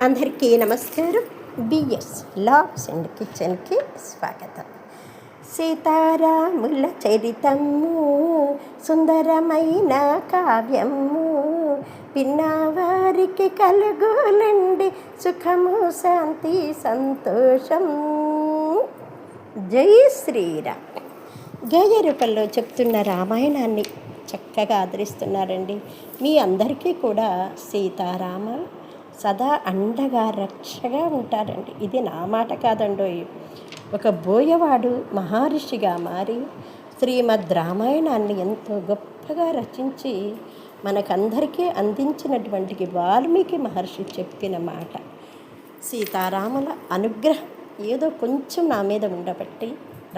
అందరికీ నమస్కారం. BS labs and కిచెన్కి స్వాగతం. సీతారాముల చరితము సుందరమైన కావ్యము, విన్నవారికి కలుగులండి సుఖము శాంతి సంతోషం. జై శ్రీరామ్. గేయ రూపంలో చెప్తున్న రామాయణాన్ని చక్కగా ఆదరిస్తున్నారండి. మీ అందరికీ కూడా సీతారామ సదా అండగా రక్షగా ఉంటారండి. ఇది నా మాట కాదండోయ్. ఒక బోయవాడు మహర్షిగా మారి శ్రీమద్ రామాయణాన్ని ఎంతో గొప్పగా రచించి మనకందరికీ అందించినటువంటి వాల్మీకి మహర్షి చెప్పిన మాట. సీతారాముల అనుగ్రహం ఏదో కొంచెం నా మీద ఉండబట్టి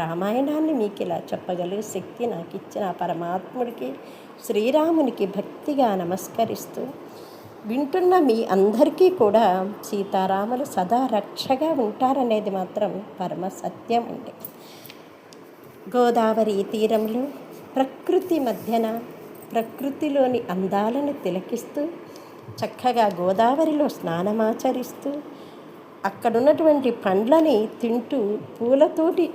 రామాయణాన్ని మీకు ఇలా చెప్పగలిగే శక్తి నాకు ఇచ్చిన పరమాత్ముడికి శ్రీరామునికి భక్తిగా నమస్కరిస్తూ, వింటున్న మీ అందరికీ కూడా సీతారాములు సదా రక్షగా ఉంటారనేది మాత్రం పరమ సత్యం అండి. గోదావరి తీరంలో ప్రకృతి మధ్యన ప్రకృతిలోని అందాలను తిలకిస్తూ చక్కగా గోదావరిలో స్నానమాచరిస్తూ అక్కడున్నటువంటి పండ్లని తింటూ పూలతోటి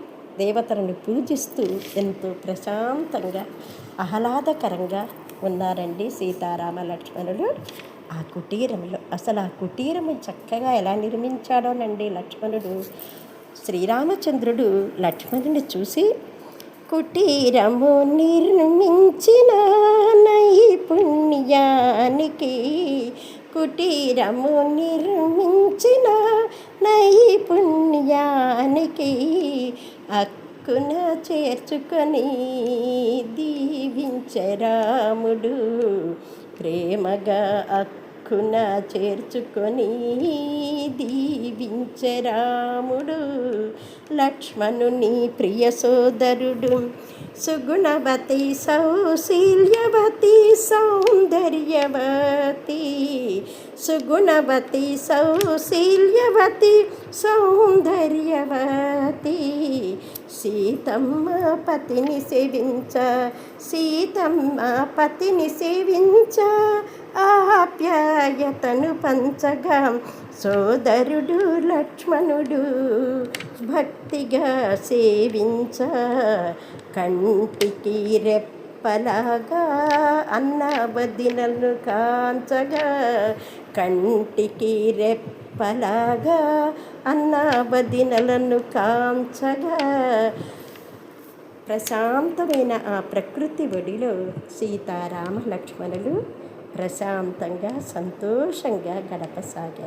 దేవతలను పూజిస్తూ ఎంతో ప్రశాంతంగా ఆహ్లాదకరంగా ఉన్నారండి సీతారామ లక్ష్మణులు ఆ కుటీరంలో. అసలు ఆ కుటీరము చక్కగా ఎలా నిర్మించాడోనండి లక్ష్మణుడు. శ్రీరామచంద్రుడు లక్ష్మణుని చూసి, కుటీరము నిర్మించిన నైపుణ్యానికి, కుటీరము నిర్మించిన నైపుణ్యానికి అక్కున చేర్చుకొని దీవించరాముడు, ప్రేమగా అక్కున చేర్చుకొని దీవించరాముడు. లక్ష్మణుని ప్రియ సోదరుడు సుగుణవతి సౌశీల్యవతి సౌందర్యవతి, సుగుణవతి సౌశీల్యవతి సౌందర్యవతి. సీతమ్మ పతిని సేవించ, సీతమ్మ పతిని సేవించ ఆప్యాయతను పంచగా సోదరుడు లక్ష్మణుడు భక్తిగా సేవించ, కంటికి రెప్పలాగా అన్న వదినలు కాంచగా, కంటికి రెప్పలాగా అన్న వదినలను కాంచగా ప్రశాంతమైన ఆ ప్రకృతి ఒడిలో సీతారామ లక్ష్మణులు ప్రశాంతంగా సంతోషంగా గడపసాగారు.